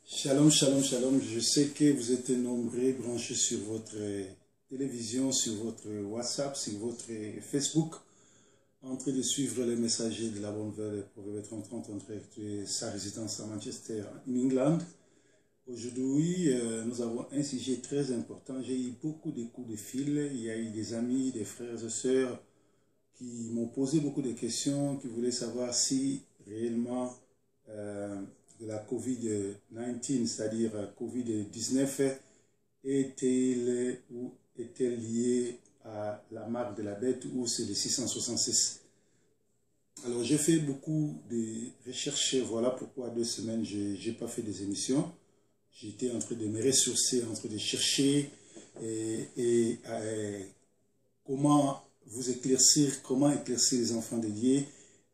Shalom, shalom, shalom. Je sais que vous êtes nombreux branchés sur votre télévision, sur votre WhatsApp, sur votre Facebook, en train de suivre les messagers de la bonne nouvelle Proverbe 30 en direct de sa résidence à Manchester, en England. Aujourd'hui, nous avons un sujet très important. J'ai eu beaucoup de coups de fil. Il y a eu des amis, des frères et sœurs qui m'ont posé beaucoup de questions, qui voulaient savoir si réellement de la COVID-19, c'est-à-dire COVID-19, est-elle liée à la marque de la bête ou c'est le 666? Alors j'ai fait beaucoup de recherches, voilà pourquoi 2 semaines je n'ai pas fait des émissions. J'étais en train de me ressourcer, en train de chercher comment vous éclaircir, comment éclaircir les enfants de Dieu,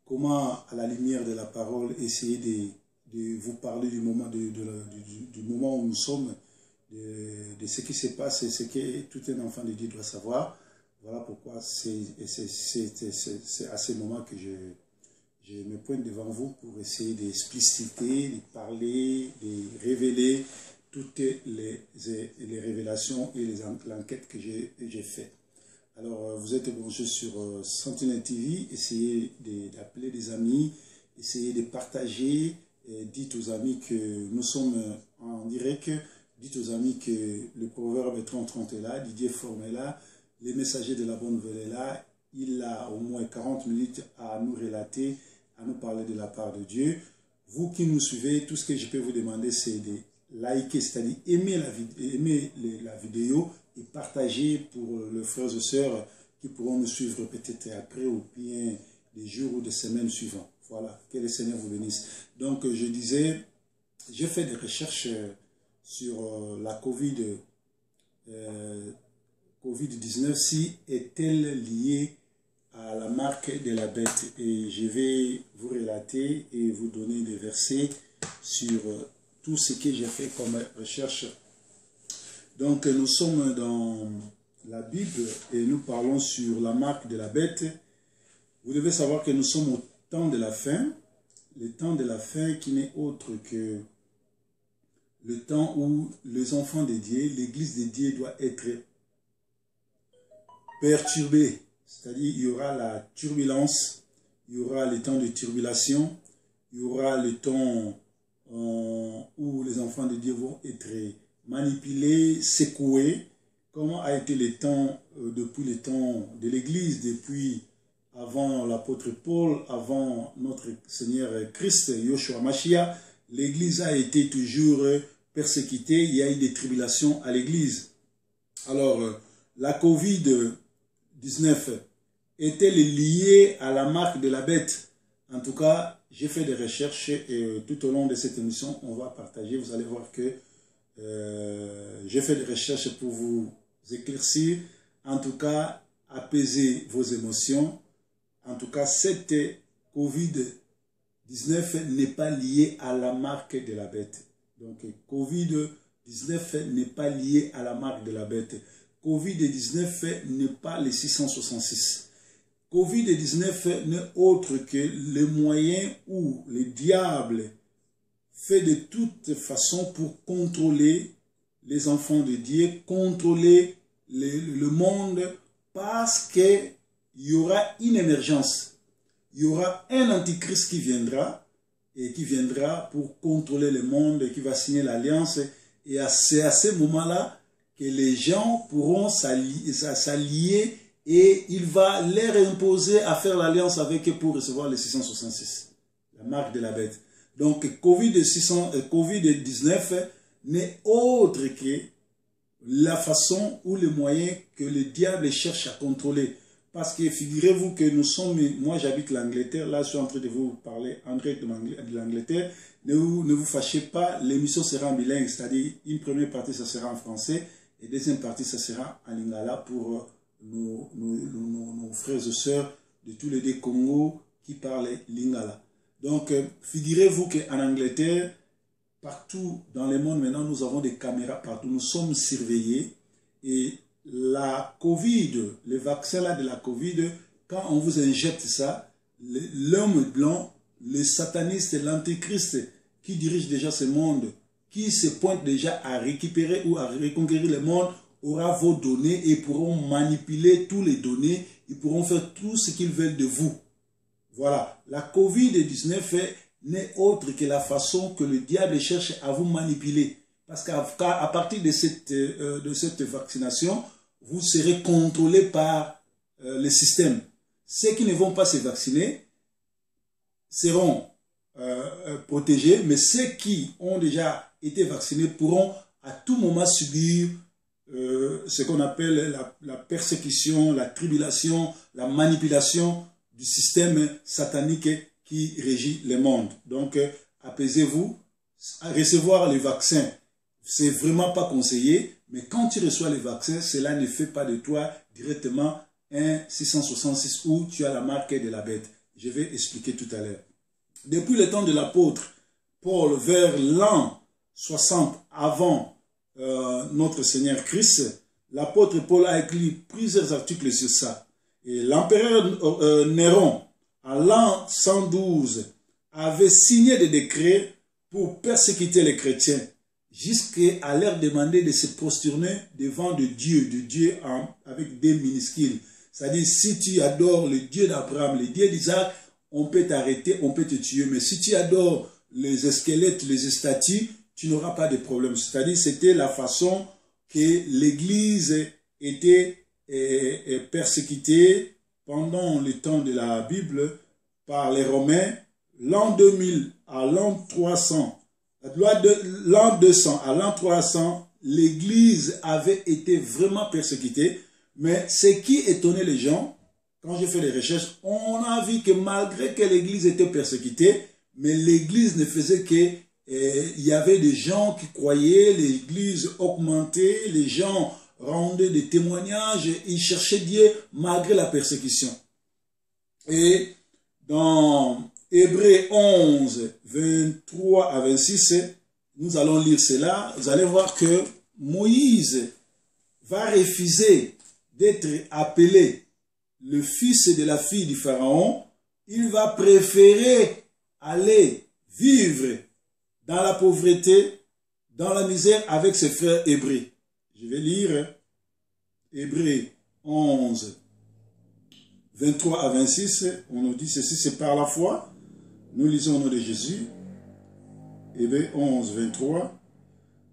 comment à la lumière de la parole essayer de vous parler du moment, du moment où nous sommes, de ce qui se passe et ce que tout un enfant de Dieu doit savoir. Voilà pourquoi c'est à ce moment que je me pointe devant vous pour essayer d'expliciter, de parler, de révéler toutes les révélations et l'enquête que j'ai faite. Alors, vous êtes branchés sur Sentinelle TV, essayez d'appeler des amis, essayez de partager, dites aux amis que nous sommes en direct, dites aux amis que le Proverbe 30 est là, Didier Forme est là, les messagers de la bonne nouvelle est là, il a au moins 40 minutes à nous relater, à nous parler de la part de Dieu. Vous qui nous suivez, tout ce que je peux vous demander, c'est de liker, c'est-à-dire aimer la vidéo et partager pour les frères et sœurs qui pourront nous suivre peut-être après ou bien des jours ou des semaines suivantes. Voilà, que le Seigneur vous bénisse. Donc, je disais, j'ai fait des recherches sur la COVID-19, si est-elle liée à la marque de la bête. Et je vais vous relater et vous donner des versets sur tout ce que j'ai fait comme recherche. Donc, nous sommes dans la Bible et nous parlons sur la marque de la bête. Vous devez savoir que nous sommes au temps de la fin, le temps de la fin qui n'est autre que le temps où les enfants de Dieu, l'église de Dieu doit être perturbée. C'est-à-dire, il y aura la turbulence, il y aura le temps de turbulation, il y aura le temps où les enfants de Dieu vont être manipulés, secoués. Comment a été le temps depuis le temps de l'église, depuis avant l'apôtre Paul, avant notre Seigneur Christ, Yoshua Mashiach, l'église a été toujours persécutée, il y a eu des tribulations à l'église. Alors, la COVID-19 est-elle liée à la marque de la bête? En tout cas, j'ai fait des recherches et tout au long de cette émission, on va partager. Vous allez voir que j'ai fait des recherches pour vous éclaircir, en tout cas, apaiser vos émotions. En tout cas, cette COVID-19 n'est pas liée à la marque de la bête. Donc, COVID-19 n'est pas lié à la marque de la bête. COVID-19 n'est pas les 666. COVID-19 n'est autre que le moyen où le diable fait de toute façon pour contrôler les enfants de Dieu, contrôler le monde, parce qu'il y aura une émergence. Il y aura un antichrist qui viendra, et qui viendra pour contrôler le monde, et qui va signer l'alliance. Et c'est à ce moment-là que les gens pourront s'allier et il va leur imposer à faire l'alliance avec eux pour recevoir les 666, la marque de la bête. Donc, COVID-19 n'est autre que la façon ou le moyen que le diable cherche à contrôler. Parce que figurez-vous que nous sommes, moi j'habite l'Angleterre, là je suis en train de vous parler en direct de l'Angleterre. Ne vous fâchez pas, l'émission sera en bilingue, c'est-à-dire une première partie ça sera en français et deuxième partie ça sera en lingala pour nos frères et sœurs de tous les deux Congo qui parlent lingala. Donc figurez-vous qu'en Angleterre, partout dans le monde maintenant nous avons des caméras partout, nous sommes surveillés et la Covid, le vaccin là de la Covid, quand on vous injecte ça, l'homme blanc, le sataniste, l'antéchrist qui dirige déjà ce monde, qui se pointent déjà à récupérer ou à reconquérir le monde aura vos données et pourront manipuler tous les données. Ils pourront faire tout ce qu'ils veulent de vous. Voilà. La COVID-19 n'est autre que la façon que le diable cherche à vous manipuler. Parce qu'à partir de cette vaccination, vous serez contrôlé par le système. Ceux qui ne vont pas se vacciner seront protégés, mais ceux qui ont déjà été vaccinés pourront à tout moment subir ce qu'on appelle la persécution, la tribulation, la manipulation du système satanique qui régit le monde. Donc, apaisez-vous. Recevoir les vaccins, c'est vraiment pas conseillé, mais quand tu reçois les vaccins, cela ne fait pas de toi directement un 666 où tu as la marque de la bête. Je vais expliquer tout à l'heure. Depuis le temps de l'apôtre Paul, vers l'an 60 avant notre Seigneur Christ, l'apôtre Paul a écrit plusieurs articles sur ça. Et l'empereur Néron, à l'an 112, avait signé des décrets pour persécuter les chrétiens, jusqu'à leur demander de se prosterner devant de Dieu avec des minuscules. C'est-à-dire, si tu adores le Dieu d'Abraham, le Dieu d'Isaac, on peut t'arrêter, on peut te tuer. Mais si tu adores les squelettes, les statues, tu n'auras pas de problème. C'est-à-dire, c'était la façon que l'Église était persécutée pendant le temps de la Bible par les Romains. L'an 2000 à l'an 300, l'an 200 à l'an 300, l'Église avait été vraiment persécutée. Mais ce qui étonnait les gens, quand j'ai fait les recherches, on a vu que malgré que l'Église était persécutée, mais l'Église ne faisait que... il y avait des gens qui croyaient, l'Église augmentait, les gens rendaient des témoignages, ils cherchaient Dieu malgré la persécution. Et dans Hébreux 11, 23 à 26, nous allons lire cela. Vous allez voir que Moïse va refuser d'être appelé le fils de la fille du Pharaon. Il va préférer aller vivre dans la pauvreté, dans la misère avec ses frères hébreux. Je vais lire Hébreux 11, 23 à 26. On nous dit ceci, c'est par la foi. Nous lisons au nom de Jésus. Hébreux 11, 23.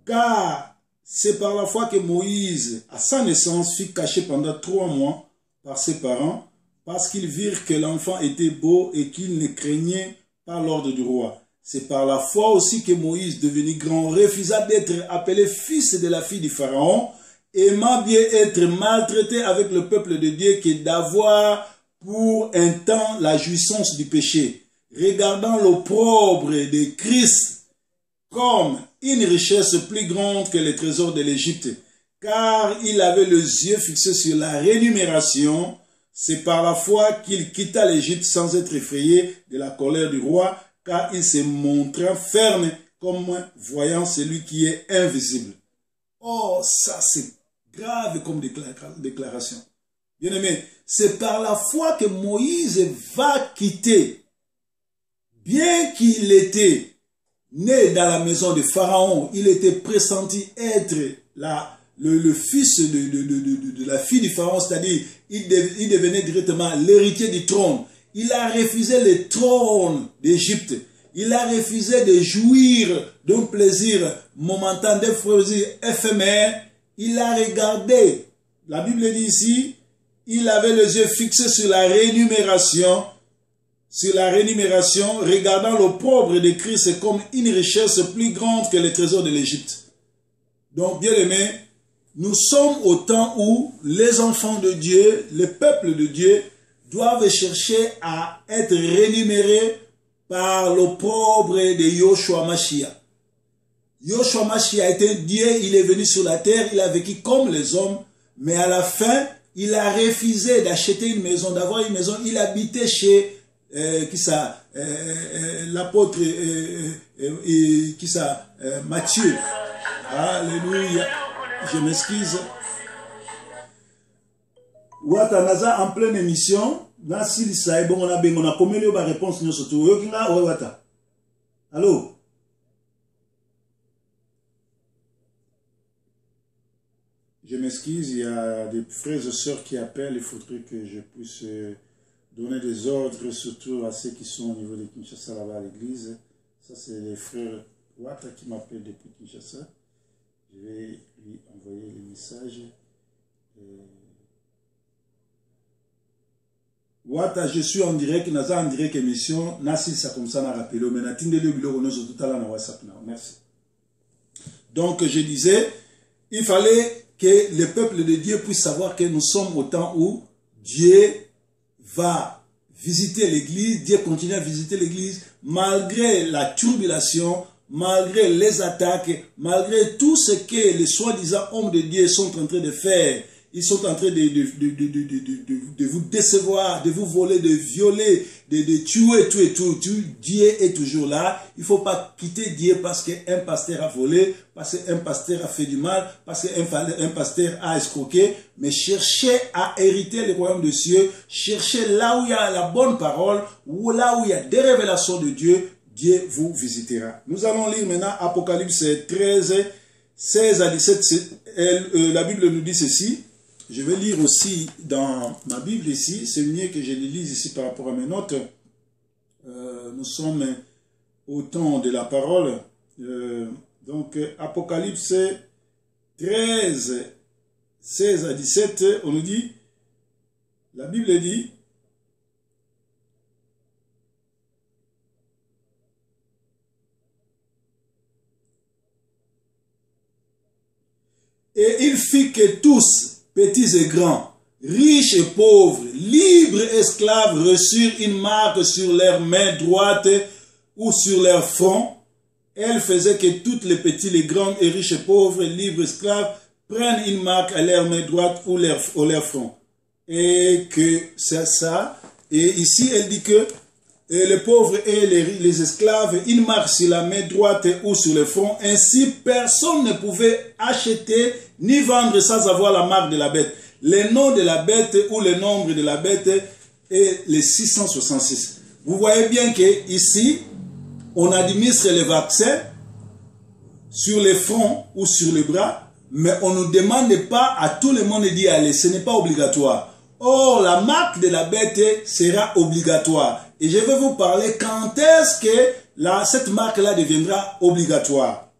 Car c'est par la foi que Moïse, à sa naissance, fut caché pendant 3 mois par ses parents, parce qu'ils virent que l'enfant était beau et qu'il ne craignait pas l'ordre du roi. C'est par la foi aussi que Moïse, devenu grand, refusa d'être appelé fils de la fille du Pharaon, aimant bien être maltraité avec le peuple de Dieu que d'avoir pour un temps la jouissance du péché, regardant l'opprobre de Christ comme une richesse plus grande que les trésors de l'Égypte, car il avait les yeux fixés sur la rémunération. C'est par la foi qu'il quitta l'Égypte sans être effrayé de la colère du roi, car il se montra ferme comme voyant celui qui est invisible. Oh, ça c'est grave comme déclaration. Bien-aimé, c'est par la foi que Moïse va quitter, bien qu'il était né dans la maison de Pharaon, il était pressenti être le fils de la fille du Pharaon, c'est-à-dire il devenait directement l'héritier du trône. Il a refusé le trône d'Égypte. Il a refusé de jouir d'un plaisir momentané, d'un plaisir éphémère. Il a regardé, la Bible dit ici, il avait les yeux fixés sur la rémunération, regardant l'opprobre de Christ comme une richesse plus grande que les trésors de l'Égypte. Donc, bien aimé, nous sommes au temps où les enfants de Dieu, le peuple de Dieu, doivent chercher à être rémunérés par l'opprobre de Yoshua Mashiach. Yoshua Mashiach était Dieu, il est venu sur la terre, il a vécu comme les hommes, mais à la fin, il a refusé d'acheter une maison, d'avoir une maison. Il habitait chez l'apôtre Matthieu. Alléluia. Je m'excuse. Watanaza en pleine émission. Là, si ça est bon, on a combien de réponses nous surtout. Allô? Je m'excuse, il y a des frères et sœurs qui appellent, il faudrait que je puisse donner des ordres, surtout à ceux qui sont au niveau de Kinshasa, là-bas à l'église. Ça, c'est les frères Wata qui m'appellent depuis Kinshasa. Je vais lui envoyer les messages. Wata, je suis en direct, Naza en direct émission, Nassil ça comme ça, n'a rappelé, mais Natinde le bilo, nous tout à l'heure dans WhatsApp. Merci. Donc, je disais, il fallait que le peuple de Dieu puisse savoir que nous sommes au temps où Dieu va visiter l'église, Dieu continue à visiter l'église, malgré la turbulation, malgré les attaques, malgré tout ce que les soi-disant hommes de Dieu sont en train de faire. Ils sont en train de vous décevoir, de vous voler, de violer, de tuer, tout et tout. Dieu est toujours là. Il ne faut pas quitter Dieu parce qu'un pasteur a volé, parce qu'un pasteur a fait du mal, parce qu'un pasteur a escroqué. Mais cherchez à hériter le royaume de Dieu. Cherchez là où il y a la bonne parole, ou là où il y a des révélations de Dieu. Dieu vous visitera. Nous allons lire maintenant Apocalypse 13, 16 à 17. La Bible nous dit ceci. Je vais lire aussi dans ma Bible ici, c'est mieux que je les lise ici par rapport à mes notes. Nous sommes au temps de la parole. Donc, Apocalypse 13, 16 à 17, on nous dit, la Bible dit, et il fit que tous, petits et grands, riches et pauvres, libres et esclaves, reçurent une marque sur leur main droite ou sur leur front. Elle faisait que toutes les petits, les grands et riches et pauvres, libres et esclaves, prennent une marque à leur main droite ou leur front. Et que c'est ça. Et ici, elle dit que les pauvres et les esclaves, une marque sur la main droite ou sur le front. Ainsi, personne ne pouvait acheter ni vendre sans avoir la marque de la bête. Le nom de la bête ou le nombre de la bête est les 666. Vous voyez bien que ici, on administre les vaccins sur le front ou sur le bras, mais on ne demande pas à tout le monde d'y aller. Ce n'est pas obligatoire. Or, la marque de la bête sera obligatoire. Et je vais vous parler quand est-ce que cette marque-là deviendra obligatoire.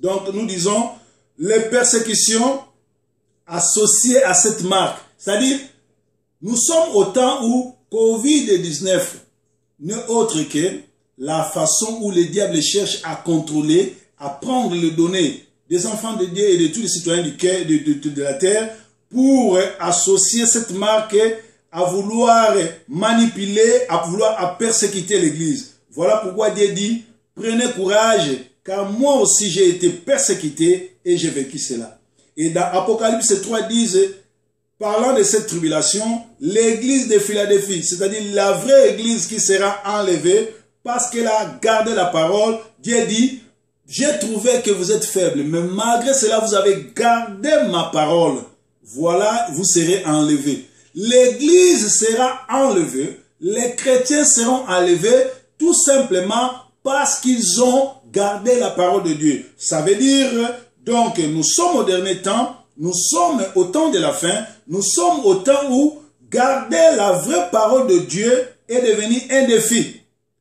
Donc, nous disons les persécutions associées à cette marque. C'est-à-dire, nous sommes au temps où Covid-19 n'est autre que la façon où le diable cherche à contrôler, à prendre les données des enfants de Dieu et de tous les citoyens de la terre pour associer cette marque à vouloir manipuler, à persécuter l'Église. Voilà pourquoi Dieu dit, prenez courage, car moi aussi j'ai été persécuté et j'ai vécu cela. Et dans Apocalypse 3 disent, parlant de cette tribulation, l'Église de Philadelphie, c'est-à-dire la vraie Église qui sera enlevée parce qu'elle a gardé la parole, Dieu dit, j'ai trouvé que vous êtes faibles, mais malgré cela vous avez gardé ma parole. Voilà, vous serez enlevés. L'Église sera enlevée, les chrétiens seront enlevés tout simplement parce qu'ils ont gardé la parole de Dieu. Ça veut dire, donc, nous sommes au dernier temps, nous sommes au temps de la fin, nous sommes au temps où garder la vraie parole de Dieu est devenu un défi.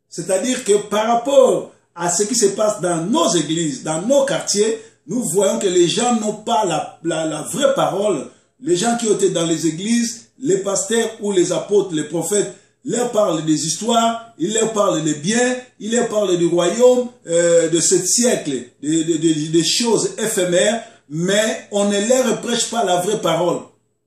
C'est-à-dire que par rapport à ce qui se passe dans nos églises, dans nos quartiers, nous voyons que les gens n'ont pas la vraie parole. Les gens qui étaient dans les églises, les pasteurs ou les apôtres, les prophètes, leur parlent des histoires, ils leur parlent des biens, ils leur parlent du royaume de ce siècle, des choses éphémères, mais on ne leur prêche pas la vraie parole.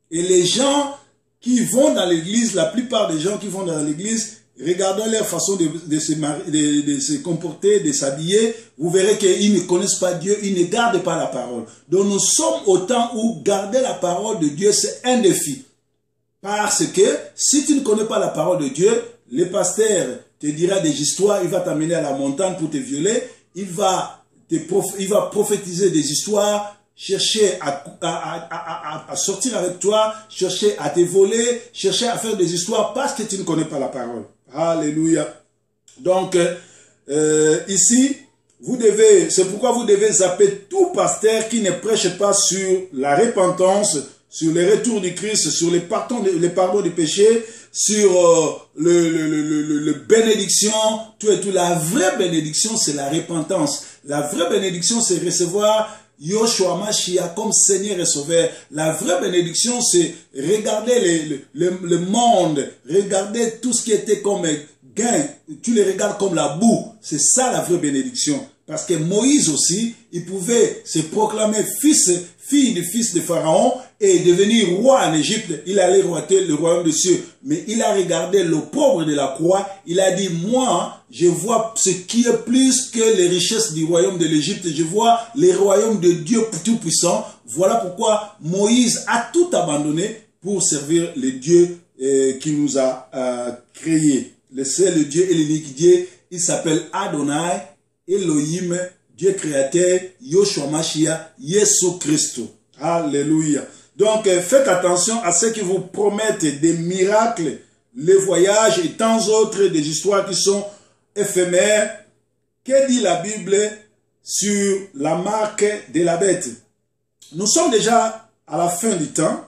Et les gens qui vont dans l'église, la plupart des gens qui vont dans l'église, regardons leur façon de se comporter, de s'habiller, vous verrez qu'ils ne connaissent pas Dieu, ils ne gardent pas la parole. Donc nous sommes au temps où garder la parole de Dieu, c'est un défi. Parce que si tu ne connais pas la parole de Dieu, le pasteur te dira des histoires, il va t'amener à la montagne pour te violer, il va prophétiser des histoires, chercher à sortir avec toi, chercher à te voler, chercher à faire des histoires parce que tu ne connais pas la parole. Alléluia. Donc, ici, c'est pourquoi vous devez zapper tout pasteur qui ne prêche pas sur la repentance, sur le retour du Christ, sur les pardons du péché, sur le bénédiction, tout et tout. La vraie bénédiction, c'est la repentance. La vraie bénédiction, c'est recevoir Yoshua Mashiach comme Seigneur et Sauveur. La vraie bénédiction, c'est regarder le monde, regarder tout ce qui était comme gain, tu les regardes comme la boue. C'est ça la vraie bénédiction. Parce que Moïse aussi, il pouvait se proclamer fille du fils de Pharaon et devenir roi en Égypte. Il allait roiter le royaume des cieux. Mais il a regardé le pauvre de la croix. Il a dit, moi, je vois ce qui est plus que les richesses du royaume de l'Égypte. Je vois les royaumes de Dieu Tout-Puissant. Voilà pourquoi Moïse a tout abandonné pour servir le Dieu qui nous a créés. Le seul Dieu et l'unique Dieu, il s'appelle Adonai, Elohim, Dieu créateur, Yoshua Mashiach, Jésus Christ. Alléluia. Donc, faites attention à ceux qui vous promettent des miracles, les voyages et tant d'autres, des histoires qui sont éphémères. Que dit la Bible sur la marque de la bête? Nous sommes déjà à la fin du temps.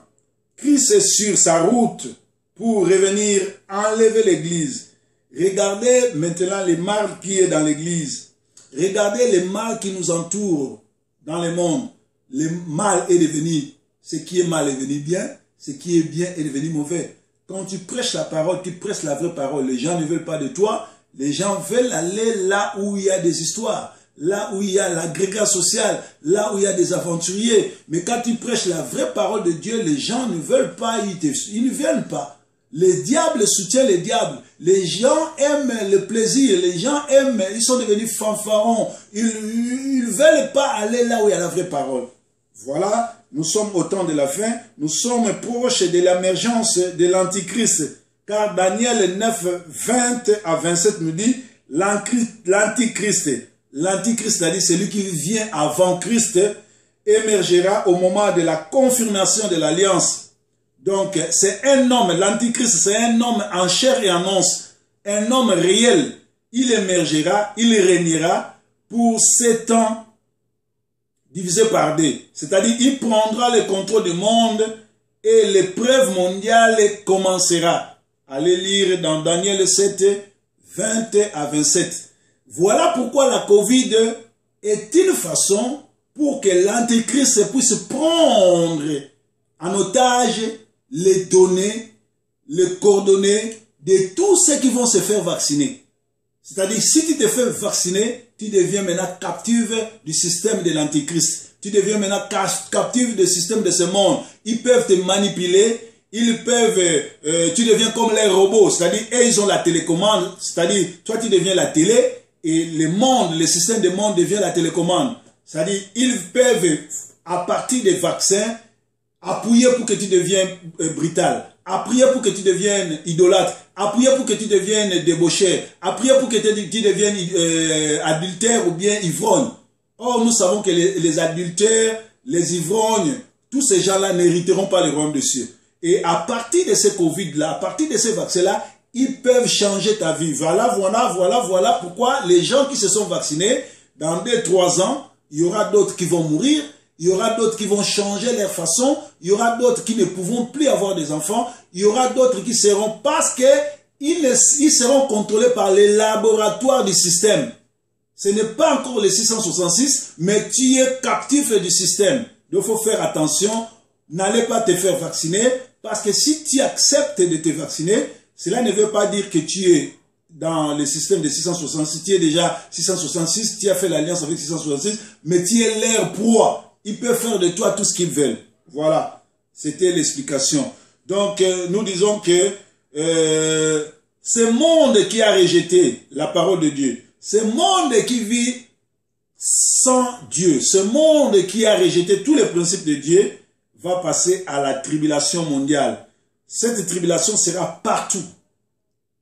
Christ est sur sa route pour revenir enlever l'église. Regardez maintenant les mal qui est dans l'église. Regardez les mal qui nous entourent dans le monde. Le mal est devenu, ce qui est mal est devenu bien, ce qui est bien est devenu mauvais. Quand tu prêches la parole, tu prêches la vraie parole. Les gens ne veulent pas de toi. Les gens veulent aller là où il y a des histoires, là où il y a l'agrégat social, là où il y a des aventuriers. Mais quand tu prêches la vraie parole de Dieu, les gens ne veulent pas, ils ne viennent pas. Les diables soutiennent les diables. Les gens aiment le plaisir. Les gens aiment, ils sont devenus fanfarons. Ils ne veulent pas aller là où il y a la vraie parole. Voilà, nous sommes au temps de la fin. Nous sommes proches de l'émergence de l'Antichrist. Car Daniel 9, 20 à 27 nous dit, l'Antichrist. L'Antichrist, c'est-à-dire celui qui vient avant Christ, émergera au moment de la confirmation de l'alliance. Donc, c'est un homme, l'Antichrist, c'est un homme en chair et en os, un homme réel. Il émergera, il régnera pour 7 ans divisé par 2. C'est-à-dire, il prendra le contrôle du monde et l'épreuve mondiale commencera. Allez lire dans Daniel 7, 20 à 27. Voilà pourquoi la Covid est une façon pour que l'Antichrist puisse prendre en otage les données, les coordonnées de tous ceux qui vont se faire vacciner. C'est-à-dire, si tu te fais vacciner, tu deviens maintenant captive du système de l'Antichrist. Tu deviens maintenant captive du système de ce monde. Ils peuvent te manipuler, ils peuvent, tu deviens comme les robots. C'est-à-dire, eux, ils ont la télécommande. C'est-à-dire, toi, tu deviens la télé et le système de monde devient la télécommande. C'est-à-dire, ils peuvent, à partir des vaccins, appuyer pour que tu deviennes brutal, appuyer pour que tu deviennes idolâtre, appuyer pour que tu deviennes débauché, appuyer pour que tu deviennes adultère ou bien ivrogne. Or, nous savons que les adultères, les ivrognes, tous ces gens-là n'hériteront pas le royaume des cieux. Et à partir de ce Covid-là, à partir de ces vaccins-là, ils peuvent changer ta vie. Voilà pourquoi les gens qui se sont vaccinés, dans 2-3 ans, il y aura d'autres qui vont mourir. Il y aura d'autres qui vont changer leur façon. Il y aura d'autres qui ne pourront plus avoir des enfants. Il y aura d'autres qui seront, parce que ils seront contrôlés par les laboratoires du système. Ce n'est pas encore les 666, mais tu es captif du système. Donc il faut faire attention. N'allez pas te faire vacciner, parce que si tu acceptes de te vacciner, cela ne veut pas dire que tu es dans le système de 666. Tu es déjà 666, tu as fait l'alliance avec 666, mais tu es leur proie. Ils peuvent faire de toi tout ce qu'ils veulent. Voilà, c'était l'explication. Donc, nous disons que ce monde qui a rejeté la parole de Dieu, ce monde qui vit sans Dieu, ce monde qui a rejeté tous les principes de Dieu, va passer à la tribulation mondiale. Cette tribulation sera partout.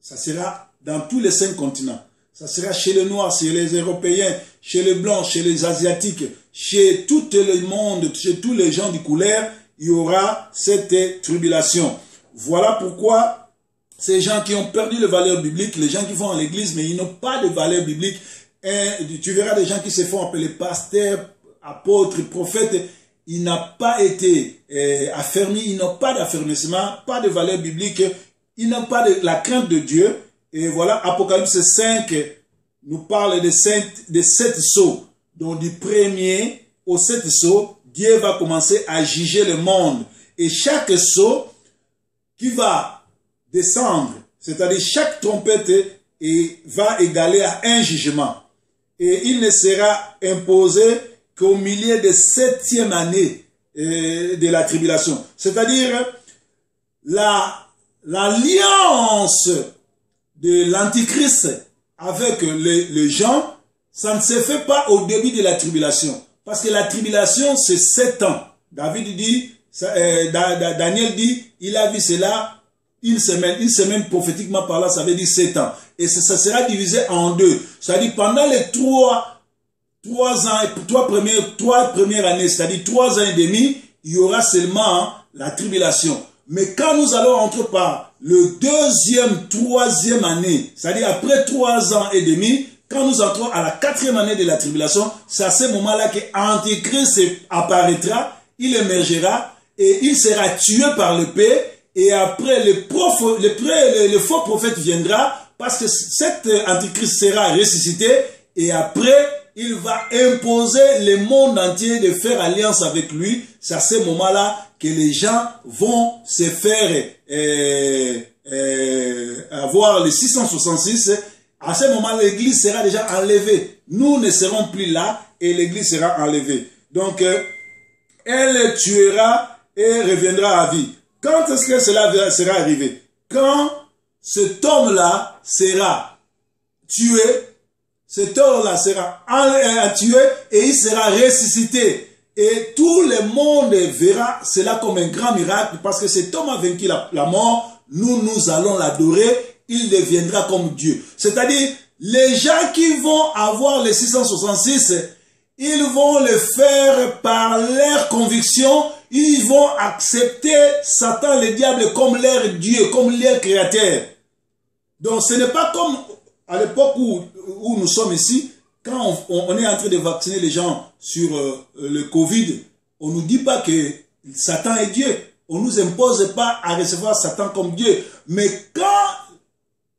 Ça sera dans tous les 5 continents. Ça sera chez les Noirs, chez les Européens, chez les Blancs, chez les Asiatiques, chez tout le monde, chez tous les gens du couleur, il y aura cette tribulation. Voilà pourquoi ces gens qui ont perdu les valeurs bibliques, les gens qui vont à l'église, mais ils n'ont pas de valeurs bibliques, tu verras des gens qui se font appeler pasteurs, apôtres, prophètes. Il n'a pas été affermi, il n'a pas d'affermissement, pas de valeur biblique, il n'a pas de la crainte de Dieu. Et voilà, Apocalypse 5 nous parle de 7 sceaux. Donc du premier au 7 sceaux, Dieu va commencer à juger le monde. Et chaque sceau qui va descendre, c'est-à-dire chaque trompette va égaler à un jugement. Et il ne sera imposé qu'au milieu de 7e année de la tribulation. C'est-à-dire l'alliance de l'Antichrist avec les gens, ça ne se fait pas au début de la tribulation. Parce que la tribulation, c'est 7 ans. Daniel dit, il a vu cela une semaine prophétiquement parlant, ça veut dire 7 ans. Et ça sera divisé en deux. C'est-à-dire pendant les 3 premières années, c'est-à-dire 3 ans et demi, il y aura seulement la tribulation. Mais quand nous allons entrer par le 2e, 3e année, c'est-à-dire après 3 ans et demi, quand nous entrons à la 4e année de la tribulation, c'est à ce moment-là que Antichrist apparaîtra, il émergera et il sera tué par l'épée. Et après, le faux prophète viendra parce que cet Antichrist sera ressuscité et après, il va imposer le monde entier de faire alliance avec lui. C'est à ce moment-là que les gens vont se faire avoir les 666. À ce moment, l'église sera déjà enlevée. Nous ne serons plus là et l'église sera enlevée. Donc, elle tuera et reviendra à vie. Quand est-ce que cela sera arrivé? Quand cet homme-là sera tué, cet homme-là sera tué et il sera ressuscité. Et tout le monde verra cela comme un grand miracle parce que cet homme a vaincu la mort. Nous allons l'adorer. Il deviendra comme Dieu. C'est-à-dire, les gens qui vont avoir les 666, ils vont le faire par leur conviction. Ils vont accepter Satan, le diable, comme leur Dieu, comme leur créateur. Donc, ce n'est pas comme à l'époque où nous sommes ici, quand on est en train de vacciner les gens sur le Covid, on ne nous dit pas que Satan est Dieu. On ne nous impose pas à recevoir Satan comme Dieu. Mais quand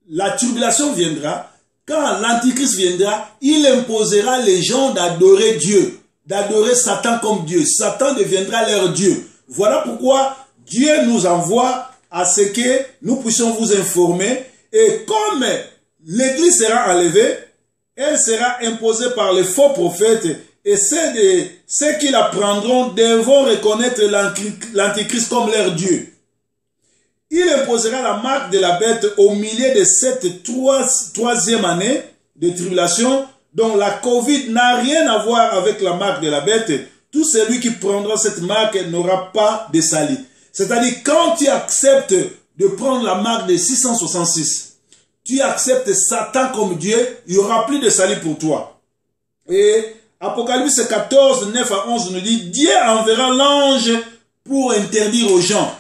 la tribulation viendra, quand l'Antichrist viendra, il imposera les gens d'adorer Dieu, d'adorer Satan comme Dieu. Satan deviendra leur Dieu. Voilà pourquoi Dieu nous envoie à ce que nous puissions vous informer. Et comme l'Église sera enlevée, elle sera imposée par les faux prophètes. Et ceux qui la prendront devront reconnaître l'Antichrist comme leur Dieu. Il imposera la marque de la bête au milieu de cette 3e année de tribulation, dont la Covid n'a rien à voir avec la marque de la bête. Tout celui qui prendra cette marque n'aura pas de salut. C'est-à-dire, quand tu acceptes de prendre la marque de 666, tu acceptes Satan comme Dieu, il n'y aura plus de salut pour toi. Et Apocalypse 14, 9 à 11 nous dit, Dieu enverra l'ange pour interdire aux gens.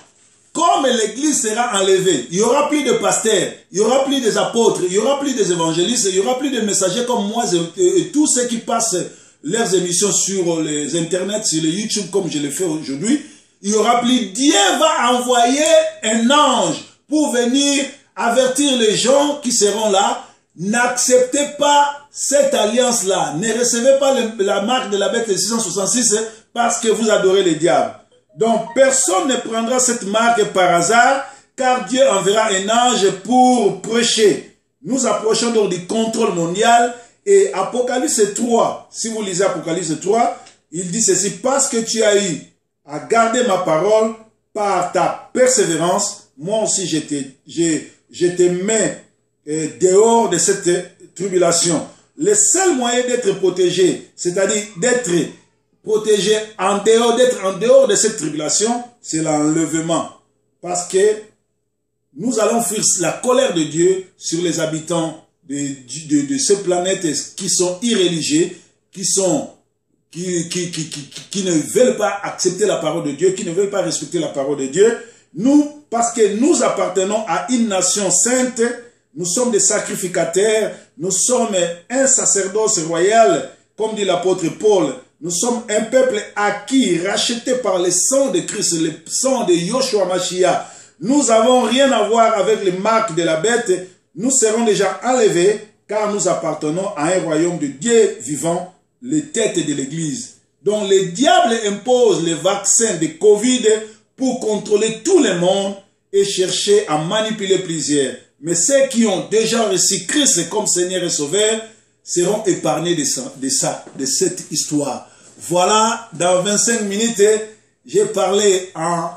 Comme l'église sera enlevée, il n'y aura plus de pasteurs, il n'y aura plus des apôtres, il n'y aura plus des évangélistes, il n'y aura plus de messagers comme moi et tous ceux qui passent leurs émissions sur les internets, sur les YouTube comme je le fais aujourd'hui. Il n'y aura plus. Dieu va envoyer un ange pour venir avertir les gens qui seront là. N'acceptez pas cette alliance-là. Ne recevez pas la marque de la bête de 666 parce que vous adorez le diable. Donc, personne ne prendra cette marque par hasard, car Dieu enverra un ange pour prêcher. Nous approchons donc du contrôle mondial. Et Apocalypse 3, si vous lisez Apocalypse 3, il dit ceci, parce que tu as eu à garder ma parole par ta persévérance, moi aussi je te mets dehors de cette tribulation. Le seul moyen d'être protégé, c'est-à-dire d'être protégé d'être en dehors de cette tribulation, c'est l'enlèvement. Parce que nous allons fuir la colère de Dieu sur les habitants de cette planète qui sont irréligieux, qui ne veulent pas accepter la parole de Dieu, qui ne veulent pas respecter la parole de Dieu. Nous, parce que nous appartenons à une nation sainte, nous sommes des sacrificateurs, nous sommes un sacerdoce royal, comme dit l'apôtre Paul. Nous sommes un peuple acquis, racheté par le sang de Christ, le sang de Yoshua Mashiach. Nous n'avons rien à voir avec les marques de la bête. Nous serons déjà enlevés car nous appartenons à un royaume de Dieu vivant, les têtes de l'Église. Donc le diable impose les vaccins de Covid pour contrôler tout le monde et chercher à manipuler plusieurs. Mais ceux qui ont déjà reçu Christ comme Seigneur et Sauveur seront épargnés de cette histoire. Voilà, dans 25 minutes, j'ai parlé en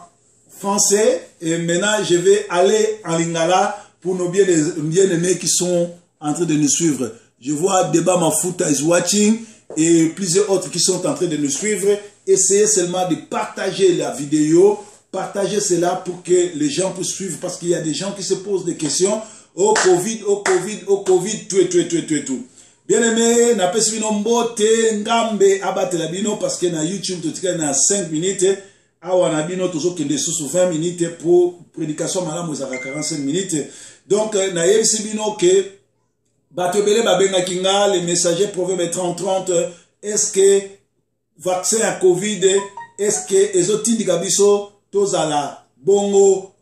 français et maintenant je vais aller en lingala pour nos bien-aimés qui sont en train de nous suivre. Je vois Deba Mafuta is watching et plusieurs autres qui sont en train de nous suivre. Essayez seulement de partager la vidéo, partager cela pour que les gens puissent suivre parce qu'il y a des gens qui se posent des questions. Oh Covid, oh Covid, oh Covid, tout. Bien aimé, na pesi bino mbote ngambe abatela bino parce que na YouTube totika na 5 minutes awa na bino tozo kende sous 20 minutes pour prédication malamu za 45 minutes. Donc na yebisi bino que bato bele babenga kinga les messagers proverbe 30 est-ce que vaccin à Covid est-ce que ezotindika biso tozala bongo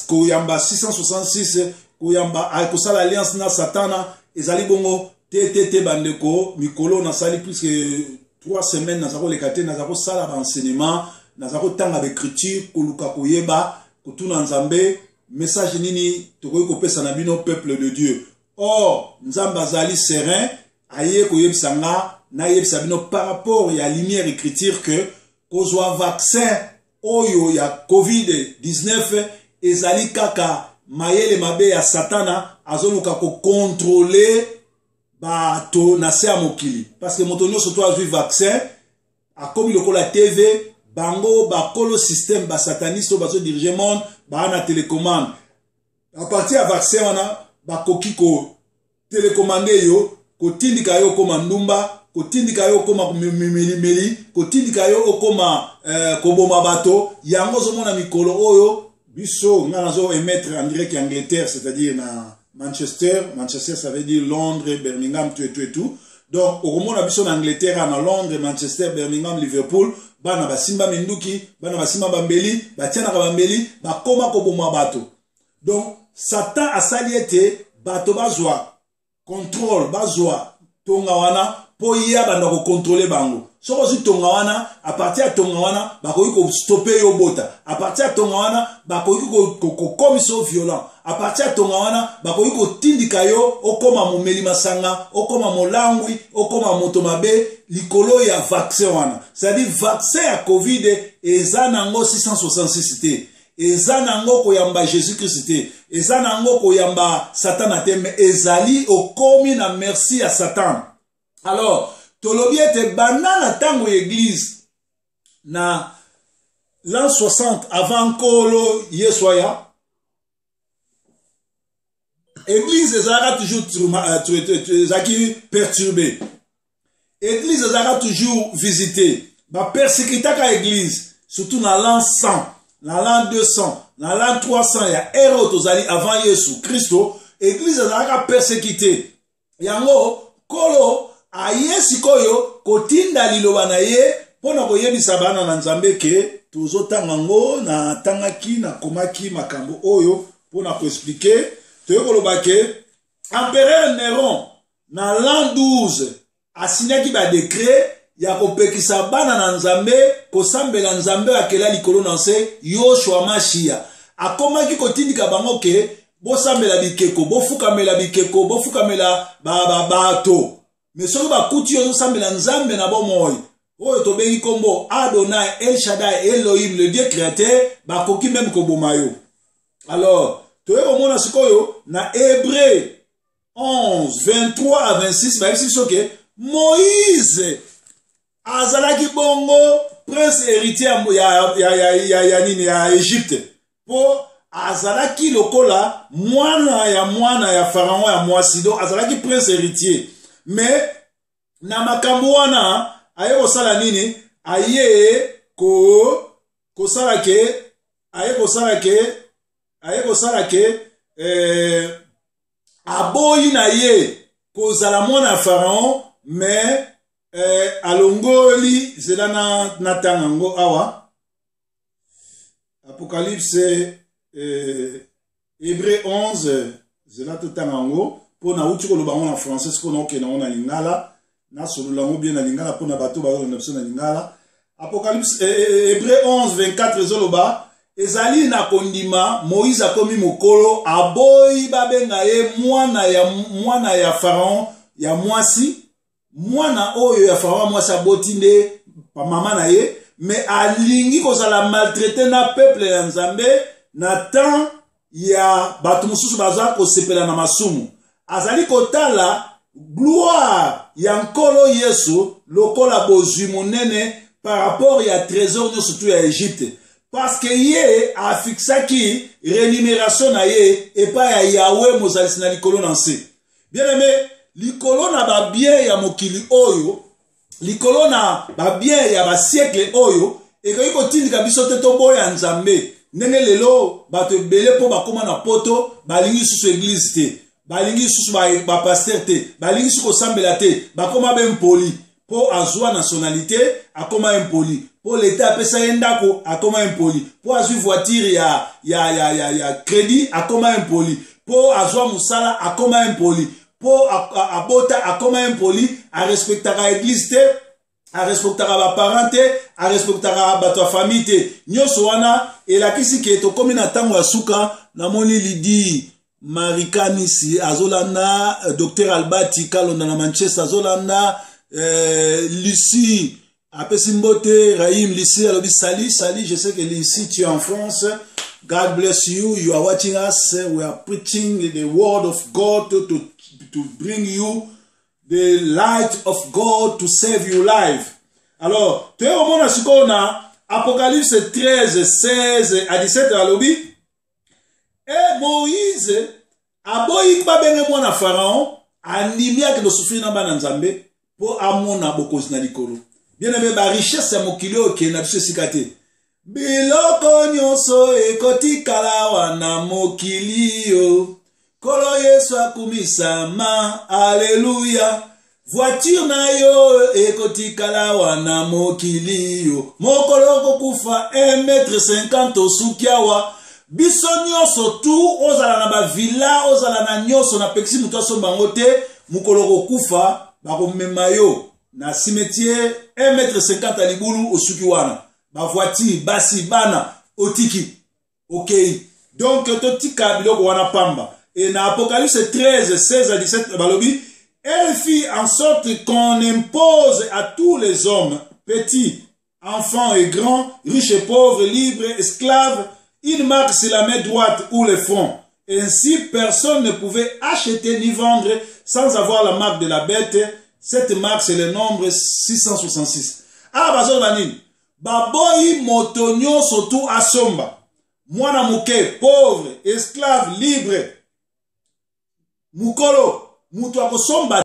koyamba 666 koyamba akosala alliance na satana ezali bongo TTT bandeko mikolo na sali plus que 3 semaines nazako lekate nazako sala ba enseignement nazako tanga l'écriture koluka koyeba kutuna nzambe message nini tokoyi kopesa na bino peuple de Dieu. Or nzamba zali serein aye koyebisa nga na yebisa bino par rapport ya lumière écriture que kozwa vaccin oyo ya COVID-19 ezali kaka mayele mabe ya satana azoluka ko contrôler bato na se mokili parce que moto nyonso to azwi vaccin akomi lokola TV bango bakolo système ba sataniste bazo diriger monde ba na télécommande à partir ya vaccin wana bakoki ko télécommander yo ko tindika yo koma ndumba ko tindika yo koma mimili ko tindika yo okoma koboma bato yango zo mona mikolo oyo biso ngana zo émettre en direct en Angleterre c'est-à-dire na Manchester ça veut dire Londres, Birmingham tout. Donc au moment biso na Angleterre na Londres, Manchester, Birmingham, Liverpool bana basimba minduki bana basimba bambeli batiana ka bambeli bakoma ko boma bato. Donc Satan asali ete bato bazwa contrôle bazwa tonga wana po ya banda ko contrôler bango. Soko si tonga wana à partir ya tonga wana bakoki ko stopper yo bota. À partir ya tonga wana bakoki ko komiso violent. À partir ya tonga wana bakoki ko tindika yo okoma momeli masanga, okoma molangwi, okoma moto mabe likolo ya vaccin wana. C'est-à-dire vaccin ya Covid eza nango 666 te. Eza nango koyamba Jésus Christ te. Eza nango koyamba Satan te mais ezali okomi na merci à Satan. Alors tolobi ete banana tango église na l'an 60 avant kolo Yesoya église ezalaka toujours perturbée. Église ezalaka toujours visitée. Ba persécutaka église surtout na l'an 100, na l'an 200, na l'an 300 ya héros tozali avant Yesu Christo église ezalaka persécutée. Yango kolo aye sikoyo kotinda liloba na ye pona koyebisa bana na nzambe ke tozotanga ngo na tangaki na komaki makambo oyo pona ko expliquer toyokoloba ke empereur Néron na l'an 12 asinyaki ba décret ya kopekisa bana na nzambe kosambela nzambe akela likolo na se Yoshua Mashiach akomaki kotindika bango ke bosambela bikeko bofukamela bikeko bofukamela bato mais soki bakuti yo sambela nzambe na bomoi oyo tobengi kombo Adonai El Shaddai Elohim le Dieu créateur bakoki même koboma yo. Alors toye komona sikoyo na Hébreu 11 23 à 26 ba yebisi soke Moïse azalaki bongo prince héritier ya nini ya Égypte po azalaki lokola mwana ya pharaon ya mwasi donc azalaki prince héritier. Mais na makambo wana aye kosala nini aye kosala ke aboyi na ye kozala mwana pharaon mais alongoli zela na tangango awa Apocalypse Hébreu 11 zela to tangango pona uti ko lobango na français ko na okena na lingala na solo lango bien na lingala pona bato ba na biso na lingala Apocalypse Hébreu 11 24 zoloba ezali na kondima Moïse akomi mokolo aboyi babenga ye mwana ya Pharaon ya mwasi mwana oyo ya Pharaon mwasi abotinde pa mama na ye mais alingi kozala maltraité na peuple ya Nzambe na temps ya bato mosusu baza kosepela na masumu azali kotala gloire ya nkolo Yesu lokola bozwi monene par rapport ya trésor nyonso tu ya Égypte parce que ye a fixaki rémunération na ye epa ya Yahweh mozalisi na likolo na nse bien aimé likolo na ba bien ya mokili oyo likolo na ba bien ya ba siècle oyo ekoki kotindika biso te toboya Nzambe ndenge lelo bato ebele po bakoma na poto balingi susu église te balingi susu ba pasteur te balingi susu kosambela te bakoma be mpoli po azwa nationalité akoma impoli po l'état apesa ye ndako akoma impoli po azwi voiture ya crédit akoma impoli po azwa musala akoma impoli po abota akoma impoli arespectaka église te arespectaka ba parents te arespectaka bato ya famille te nyonso wana elakisi ke tokomi na ntango ya suka namoni Lidi Marikanisi azolanda Dr Albati kalonda na Manchester azolanda Lucie apesi mbote Rahim Lucie alobi sali je sais que Lucie tu es en France. God bless you. You are watching us. We are preaching the word of God to bring you the light of God to save your life. Alors, tu es au monde à Apocalypse 13, 16 à 17 alobi. Et Moïse aboyi babenge mwana Pharaon andimiaki no sufri na bana Nzambe po amona bokozi na likolo. Bien aimé ba richesse ya mokili oke na biso sikate. Biloko nyonso ekotikala wana mokili yo. Kolo Yesu akumisama, alleluya. Voiture na yo ekotikala wana mokili yo. Mokolo kokufa 1,50 m osukiawa. Biso nyonso tu ozala na ba villa, ozala na nyonso na pekisi mutu asombango te, mokolo kokufa bakomema yo na cimetière 1,50 m libulu osuki wana. Ba voiture basi bana otiki. OK. Donc totika biloko wana pamba. Et dans Apocalypse 13, 16 à 17, balobi, elle fit en sorte qu'on impose à tous les hommes, petits, enfants et grands, riches et pauvres, libres, esclaves, une marque sur la main droite ou le front. Ainsi, personne ne pouvait acheter ni vendre sans avoir la marque de la bête. Cette marque, c'est le nombre 666. Ah, bazol banin. Baboyi motonyo surtout asomba. Mwana muke, pauvre, esclave, libre. Mukolo, mutu akosomba.